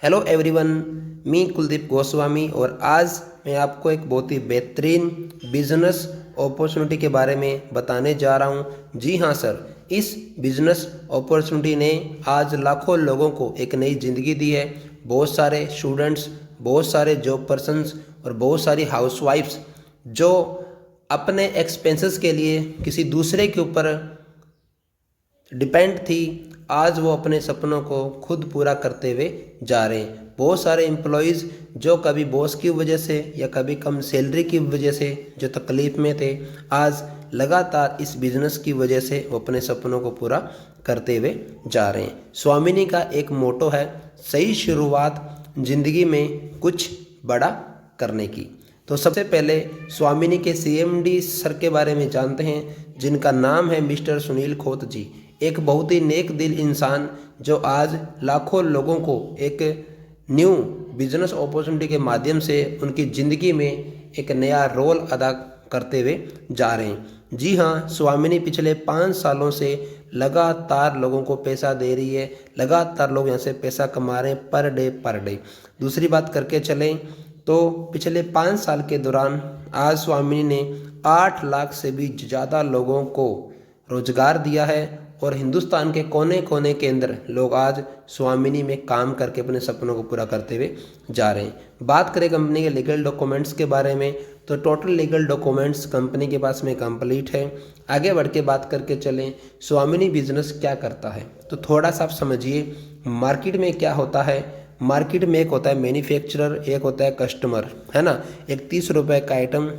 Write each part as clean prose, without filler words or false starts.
Hello everyone, मैं कुलदीप गोस्वामी और आज मैं आपको एक बहुत ही बेहतरीन बिजनेस अपॉर्चुनिटी के बारे में बताने जा रहा हूं। जी हाँ सर, इस बिजनेस अपॉर्चुनिटी ने आज लाखों लोगों को एक नई ज़िंदगी दी है। बहुत सारे स्टूडेंट्स, बहुत सारे जॉब पर्सन्स और बहुत सारी हाउसवाइफ्स जो अपने एक्सपेंसेस के लिए किसी दूसरे के ऊपर डिपेंड थी, आज वो अपने सपनों को खुद पूरा करते हुए जा रहे हैं। बहुत सारे एम्प्लॉयज़ जो कभी बॉस की वजह से या कभी कम सैलरी की वजह से जो तकलीफ़ में थे, आज लगातार इस बिज़नेस की वजह से वो अपने सपनों को पूरा करते हुए जा रहे हैं। स्वामिनी का एक मोटो है, सही शुरुआत ज़िंदगी में कुछ बड़ा करने की। तो सबसे पहले स्वामिनी के सीएमडी सर के बारे में जानते हैं, जिनका नाम है मिस्टर सुनील खोत जी। एक बहुत ही नेक दिल इंसान जो आज लाखों लोगों को एक न्यू बिजनेस अपॉर्चुनिटी के माध्यम से उनकी ज़िंदगी में एक नया रोल अदा करते हुए जा रहे हैं। जी हाँ, स्वामिनी पिछले 5 सालों से लगातार लोगों को पैसा दे रही है, लगातार लोग यहाँ से पैसा कमा रहे हैं पर डे। दूसरी बात करके चलें तो पिछले 5 साल के दौरान आज स्वामिनी ने 8 लाख से भी ज़्यादा लोगों को रोजगार दिया है और हिंदुस्तान के कोने कोने के अंदर लोग आज स्वामिनी में काम करके अपने सपनों को पूरा करते हुए जा रहे हैं। बात करें कंपनी के लीगल डॉक्यूमेंट्स के बारे में तो टोटल लीगल डॉक्यूमेंट्स कंपनी के पास में कंप्लीट है। आगे बढ़ के बात करके चलें स्वामिनी बिजनेस क्या करता है, तो थोड़ा सा आप समझिए मार्केट में क्या होता है। मार्केट में एक होता है मैन्युफैक्चरर, एक होता है कस्टमर, है ना। एक 30 रुपये का आइटम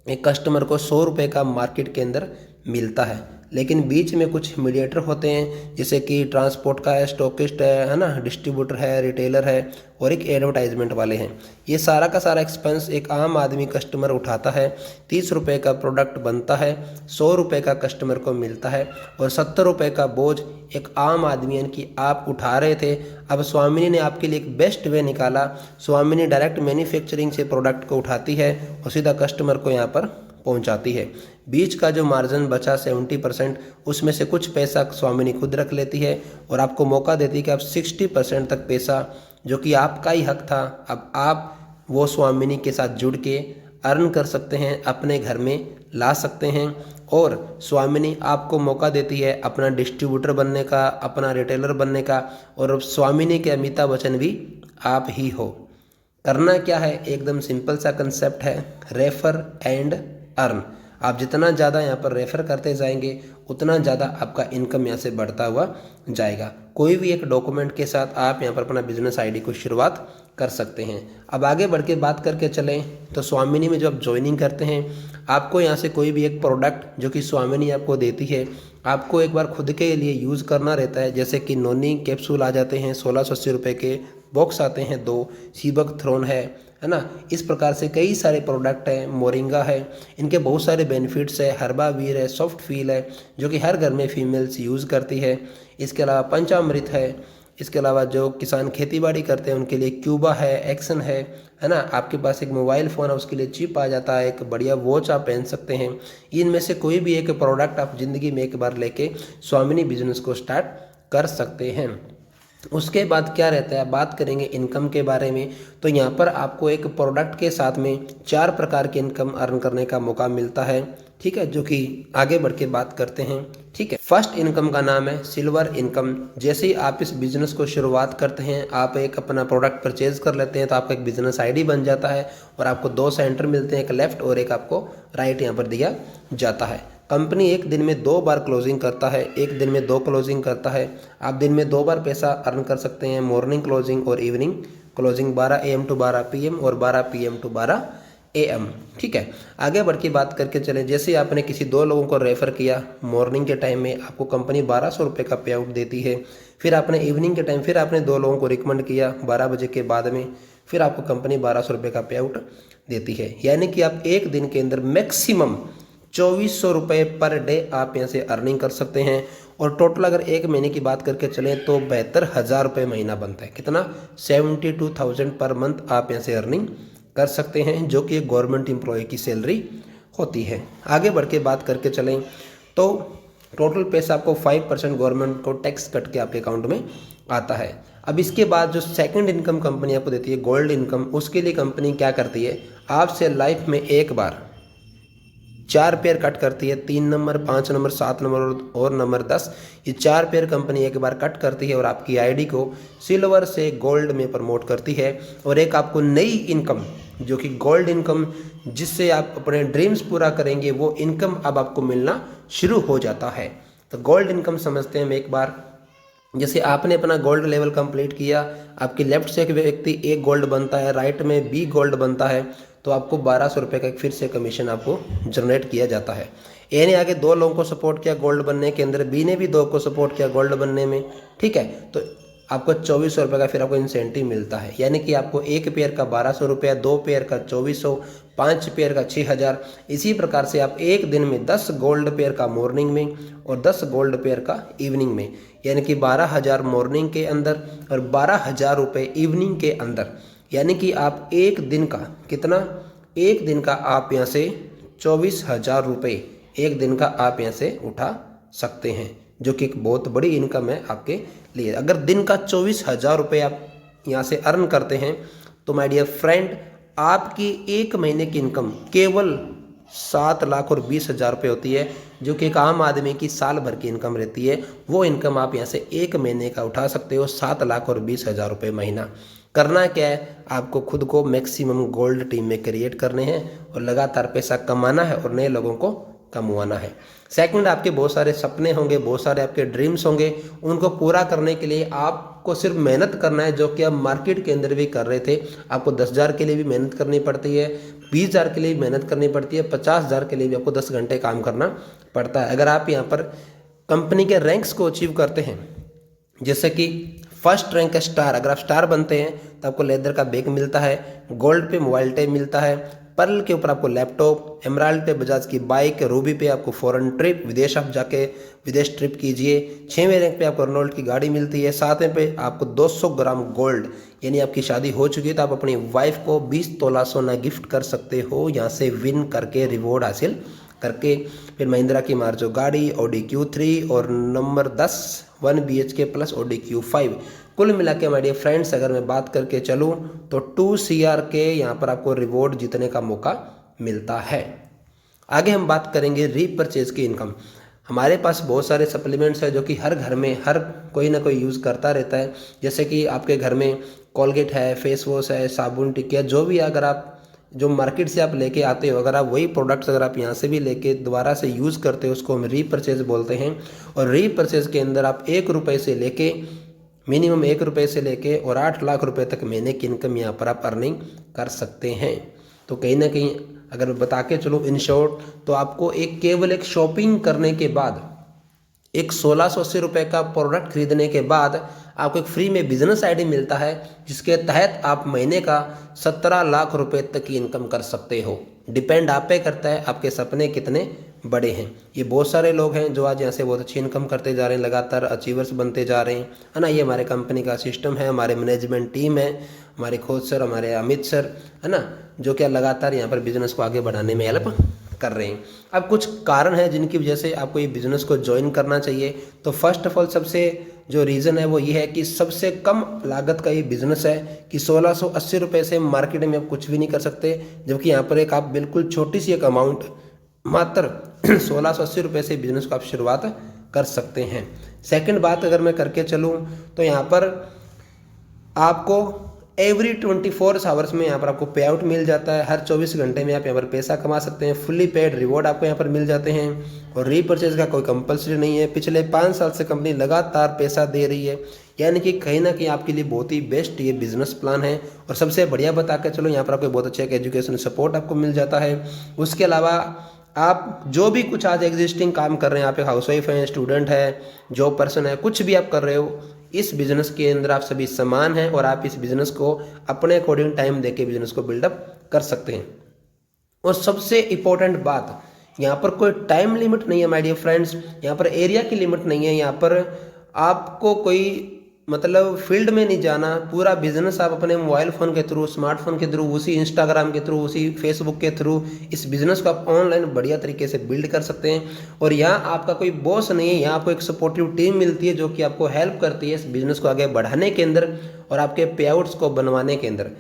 एक कस्टमर को 100 रुपये का मार्केट के अंदर मिलता है, लेकिन बीच में कुछ मीडिएटर होते हैं, जैसे कि ट्रांसपोर्ट का है, स्टॉकिस्ट है ना, डिस्ट्रीब्यूटर है, रिटेलर है और एक एडवर्टाइजमेंट वाले हैं। ये सारा का सारा एक्सपेंस एक आम आदमी कस्टमर उठाता है। 30 रुपये का प्रोडक्ट बनता है, 100 रुपये का कस्टमर को मिलता है और 70 रुपये का बोझ एक आम आदमी यानी कि आप उठा रहे थे। अब स्वामिनी ने आपके लिए एक बेस्ट वे निकाला। स्वामिनी डायरेक्ट मैन्युफैक्चरिंग से प्रोडक्ट को उठाती है और सीधा कस्टमर को यहाँ पर पहुंचाती है। बीच का जो मार्जिन बचा 70%, उसमें से कुछ पैसा स्वामिनी खुद रख लेती है और आपको मौका देती है कि आप 60% तक पैसा जो कि आपका ही हक था, अब आप वो स्वामिनी के साथ जुड़ के अर्न कर सकते हैं, अपने घर में ला सकते हैं। और स्वामिनी आपको मौका देती है अपना डिस्ट्रीब्यूटर बनने का, अपना रिटेलर बनने का, और स्वामिनी के अमिताभ बच्चन भी आप ही हो। करना क्या है, एकदम सिंपल सा कंसेप्ट है, रेफर एंड अर्न। आप जितना ज़्यादा यहाँ पर रेफर करते जाएंगे उतना ज़्यादा आपका इनकम यहाँ से बढ़ता हुआ जाएगा। कोई भी एक डॉक्यूमेंट के साथ आप यहाँ पर अपना बिजनेस आईडी को शुरुआत कर सकते हैं। अब आगे बढ़ के बात करके चलें तो स्वामिनी में जब ज्वाइनिंग करते हैं, आपको यहाँ से कोई भी एक प्रोडक्ट जो कि स्वामिनी आपको देती है, आपको एक बार खुद के लिए यूज़ करना रहता है। जैसे कि नोनी कैप्सूल आ जाते हैं, 1680 रुपये के बॉक्स आते हैं 2, सीबक थ्रोन है ना। इस प्रकार से कई सारे प्रोडक्ट हैं, मोरिंगा है, इनके बहुत सारे बेनिफिट्स है। हर्बावीर है, सॉफ्ट फील है जो कि हर घर में फीमेल्स यूज़ करती है। इसके अलावा पंचामृत है। इसके अलावा जो किसान खेतीबाड़ी करते हैं उनके लिए क्यूबा है, एक्शन है ना। आपके पास एक मोबाइल फ़ोन है, उसके लिए चिप आ जाता है, एक बढ़िया वॉच आप पहन सकते हैं। इनमें से कोई भी एक प्रोडक्ट आप ज़िंदगी में एक बार लेके स्वामिनी बिजनेस को स्टार्ट कर सकते हैं। उसके बाद क्या रहता है, बात करेंगे इनकम के बारे में, तो यहाँ पर आपको एक प्रोडक्ट के साथ में 4 प्रकार की इनकम अर्न करने का मौका मिलता है, ठीक है, जो कि आगे बढ़ के बात करते हैं। ठीक है, फर्स्ट इनकम का नाम है सिल्वर इनकम। जैसे ही आप इस बिजनेस को शुरुआत करते हैं, आप एक अपना प्रोडक्ट परचेज कर लेते हैं तो आपका एक बिजनेस आईडी बन जाता है और आपको 2 सेंटर मिलते हैं, एक लेफ्ट और एक आपको राइट यहाँ पर दिया जाता है। कंपनी एक दिन में 2 बार क्लोजिंग करता है, एक दिन में 2 क्लोजिंग करता है। आप दिन में 2 बार पैसा अर्न कर सकते हैं, मॉर्निंग क्लोजिंग और evening closing, 12 AM to 12 PM और 12 PM टू 12 AM। ठीक है, आगे बढ़ के बात करके चलें। जैसे आपने किसी 2 लोगों को रेफ़र किया, मॉर्निंग के टाइम में आपको कंपनी 1200 रुपये का पे आउट देती है। फिर आपने इवनिंग के टाइम फिर आपने 2 लोगों को रिकमेंड किया 12 बजे के बाद में, फिर आपको कंपनी 1200 रुपये का पे आउट देती है। यानी कि आप एक दिन के अंदर मैक्सिमम 2400 रुपये पर डे आप यहाँ से अर्निंग कर सकते हैं। और टोटल अगर एक महीने की बात करके चलें तो 72,000 रुपये महीना बनता है। कितना, 72,000 पर मंथ आप यहाँ से अर्निंग कर सकते हैं, जो कि एक गवर्नमेंट एम्प्लॉय की सैलरी होती है। आगे बढ़ के बात करके चलें तो टोटल पैसा आपको 5% गवर्नमेंट को टैक्स कट के आपके अकाउंट में आता है। अब इसके बाद जो सेकंड इनकम कंपनी आपको देती है गोल्ड इनकम, उसके लिए कंपनी क्या करती है, आपसे लाइफ में एक बार 4 पेयर कट करती है, 3 नंबर, 5 नंबर, 7 नंबर और नंबर 10। ये 4 पेयर कंपनी एक बार कट करती है और आपकी आईडी को सिल्वर से गोल्ड में प्रमोट करती है। और एक आपको नई इनकम जो कि गोल्ड इनकम, जिससे आप अपने ड्रीम्स पूरा करेंगे, वो इनकम अब आपको मिलना शुरू हो जाता है। तो गोल्ड इनकम समझते हैं हम एक बार। जैसे आपने अपना गोल्ड लेवल कंप्लीट किया, आपकी लेफ्ट से एक व्यक्ति एक गोल्ड बनता है, राइट में बी गोल्ड बनता है, तो आपको 1200 रुपये का एक फिर से कमीशन आपको जनरेट किया जाता है। ए ने आगे 2 लोगों को सपोर्ट किया गोल्ड बनने के अंदर, बी ने भी 2 को सपोर्ट किया गोल्ड बनने में, ठीक है। तो आपको 2400 रुपये का फिर आपको इंसेंटिव मिलता है, यानी कि आपको एक पेयर का 1200 रुपया, 2 पेयर का 2400, 5 पेयर का 6000। इसी प्रकार से आप एक दिन में 10 गोल्ड पेयर का मॉर्निंग में और 10 गोल्ड पेयर का इवनिंग में, यानी कि 12,000 मॉर्निंग के अंदर और 12,000 रुपये इवनिंग के अंदर, यानी कि आप एक दिन का कितना, एक दिन का आप यहाँ से 24,000 रुपये एक दिन का आप यहाँ से उठा सकते हैं, जो कि एक बहुत बड़ी इनकम है आपके लिए। अगर दिन का 24,000 रुपये आप यहाँ से अर्न करते हैं तो माय डियर फ्रेंड, आपकी एक महीने की इनकम केवल 7,20,000 रुपये होती है, जो कि एक आम आदमी की साल भर की इनकम रहती है। वो इनकम आप यहाँ से एक महीने का उठा सकते हो, 7,20,000 रुपये महीना। करना क्या है, आपको खुद को मैक्सिमम गोल्ड टीम में क्रिएट करने हैं और लगातार पैसा कमाना है और नए लोगों को कमवाना है। सेकंड, आपके बहुत सारे सपने होंगे, बहुत सारे आपके ड्रीम्स होंगे, उनको पूरा करने के लिए आपको सिर्फ मेहनत करना है, जो कि आप मार्केट के अंदर भी कर रहे थे। आपको 10,000 के लिए भी मेहनत करनी पड़ती है, 20,000 के लिए भी मेहनत करनी पड़ती है, 50,000 के लिए भी आपको 10 घंटे काम करना पड़ता है। अगर आप यहाँ पर कंपनी के रैंक्स को अचीव करते हैं, जैसे कि फर्स्ट रैंक का स्टार, अगर आप स्टार बनते हैं तो आपको लेदर का बैग मिलता है, गोल्ड पे मोबाइल टैब मिलता है, पर्ल के ऊपर आपको लैपटॉप, एमराल्ड पे बजाज की बाइक, रूबी पे आपको फॉरेन ट्रिप, विदेश आप जाके विदेश ट्रिप कीजिए। 6वें रैंक पे आपको रेनॉल्ट की गाड़ी मिलती है। 7वें पे आपको 200 ग्राम गोल्ड, यानी आपकी शादी हो चुकी है तो आप अपनी वाइफ को 20 तोला सोना गिफ्ट कर सकते हो, यहाँ से विन करके रिवॉर्ड हासिल करके। फिर महिंद्रा की मार्जो गाड़ी, ऑडी Q3 और number 10 1 BHK plus Audi Q5। कुल मिला के माय डियर फ्रेंड्स, अगर मैं बात करके चलूँ तो 2 CR के यहाँ पर आपको रिवॉर्ड जीतने का मौका मिलता है। आगे हम बात करेंगे रीपरचेज की इनकम। हमारे पास बहुत सारे सप्लीमेंट्स हैं जो कि हर घर में हर कोई ना कोई यूज़ करता रहता है। जैसे कि आपके घर में कोलगेट है, फेस वॉश है, साबुन टिकिया, जो भी अगर आप जो मार्केट से आप लेके आते हो, अगर आप वही प्रोडक्ट्स अगर आप यहाँ से भी लेके दोबारा से यूज़ करते हो, उसको हम रीपरचेज बोलते हैं। और रीपरचेज के अंदर आप 1 रुपये से लेके मिनिमम 1 रुपये से लेके और 8 लाख रुपए तक महीने की इनकम यहाँ पर आप अर्निंग कर सकते हैं। तो कहीं ना कहीं अगर बता के चलो इन शॉर्ट, तो आपको एक केवल एक शॉपिंग करने के बाद, एक 1680 रुपये का प्रोडक्ट खरीदने के बाद आपको एक फ्री में बिजनेस आईडी मिलता है, जिसके तहत आप महीने का 17 लाख रुपए तक की इनकम कर सकते हो। डिपेंड आप पे करता है आपके सपने कितने बड़े हैं। ये बहुत सारे लोग हैं जो आज यहाँ से बहुत अच्छी इनकम करते जा रहे हैं, लगातार अचीवर्स बनते जा रहे हैं, है ना। ये हमारे कंपनी का सिस्टम है, हमारे मैनेजमेंट टीम है, हमारे खोज सर, हमारे अमित सर, है ना, जो क्या लगातार यहाँ पर बिजनेस को आगे बढ़ाने में हेल्प कर रहे हैं। अब कुछ कारण है जिनकी वजह से आपको ये बिज़नेस को ज्वाइन करना चाहिए। तो फर्स्ट ऑफ ऑल सबसे जो रीज़न है वो ये है कि सबसे कम लागत का ये बिज़नेस है कि 1680 रुपये से मार्केट में आप कुछ भी नहीं कर सकते, जबकि यहाँ पर एक आप बिल्कुल छोटी सी एक अमाउंट मात्र 1680 रुपये से बिज़नेस को आप शुरुआत कर सकते हैं। सेकंड बात अगर मैं करके चलूँ तो यहाँ पर आपको एवरी 24 आवर्स में यहाँ पर आपको पे आउट मिल जाता है। हर 24 घंटे में आप यहाँ पर पैसा कमा सकते हैं। फुल्ली पेड रिवॉर्ड आपको यहाँ पर मिल जाते हैं और रीपरचेज का कोई कंपलसरी नहीं है। पिछले 5 साल से कंपनी लगातार पैसा दे रही है, यानी कि कहीं ना कहीं आपके लिए बहुत ही बेस्ट ये बिजनेस प्लान है। और सबसे बढ़िया बता के चलो, यहाँ पर आपको बहुत अच्छा एक एजुकेशन सपोर्ट आपको मिल जाता है। उसके अलावा आप जो भी कुछ आज एग्जिस्टिंग काम कर रहे हैं, आप एक हाउसवाइफ हैं, स्टूडेंट है, जॉब पर्सन है, कुछ भी आप कर रहे हो, इस बिज़नेस के अंदर आप सभी समान हैं और आप इस बिज़नेस को अपने अकॉर्डिंग टाइम देके बिज़नेस को बिल्डअप कर सकते हैं। और सबसे इम्पोर्टेंट बात, यहाँ पर कोई टाइम लिमिट नहीं है माय डियर फ्रेंड्स, यहाँ पर एरिया की लिमिट नहीं है, यहाँ पर आपको कोई मतलब फील्ड में नहीं जाना, पूरा बिजनेस आप अपने मोबाइल फ़ोन के थ्रू, स्मार्टफोन के थ्रू, उसी इंस्टाग्राम के थ्रू, उसी फेसबुक के थ्रू इस बिज़नेस को आप ऑनलाइन बढ़िया तरीके से बिल्ड कर सकते हैं। और यहाँ आपका कोई बॉस नहीं है, यहाँ आपको एक सपोर्टिव टीम मिलती है जो कि आपको हेल्प करती है इस बिज़नेस को आगे बढ़ाने के अंदर और आपके पे आउट्स को बनवाने के अंदर।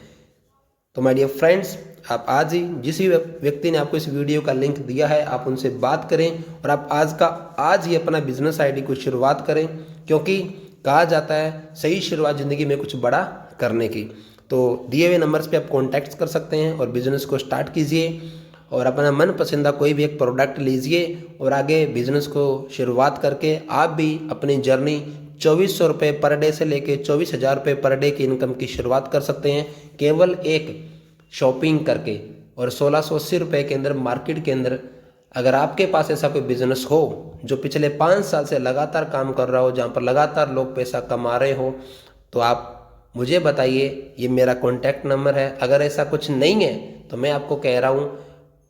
तो माय डियर फ्रेंड्स, आप आज ही जिस भी व्यक्ति ने आपको इस वीडियो का लिंक दिया है आप उनसे बात करें और आप आज ही अपना बिजनेस आईडी को शुरुआत करें, क्योंकि कहा जाता है सही शुरुआत ज़िंदगी में कुछ बड़ा करने की। तो दिए हुए नंबर्स पे आप कॉन्टैक्ट कर सकते हैं और बिज़नेस को स्टार्ट कीजिए और अपना मन पसंदा कोई भी एक प्रोडक्ट लीजिए और आगे बिजनेस को शुरुआत करके आप भी अपनी जर्नी 2400 रुपये पर डे से लेके 24,000 रुपये पर डे की इनकम की शुरुआत कर सकते हैं, केवल एक शॉपिंग करके। और 1680 रुपये के अंदर मार्केट के अंदर अगर आपके पास ऐसा कोई बिजनेस हो जो पिछले 5 साल से लगातार काम कर रहा हो, जहाँ पर लगातार लोग पैसा कमा रहे हो, तो आप मुझे बताइए, ये मेरा कॉन्टैक्ट नंबर है। अगर ऐसा कुछ नहीं है तो मैं आपको कह रहा हूँ,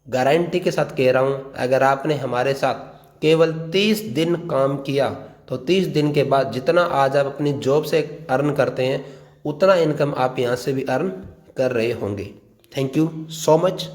गारंटी के साथ कह रहा हूँ, अगर आपने हमारे साथ केवल 30 दिन काम किया तो 30 दिन के बाद जितना आज आप अपनी जॉब से अर्न करते हैं उतना इनकम आप यहाँ से भी अर्न कर रहे होंगे। Thank you so much.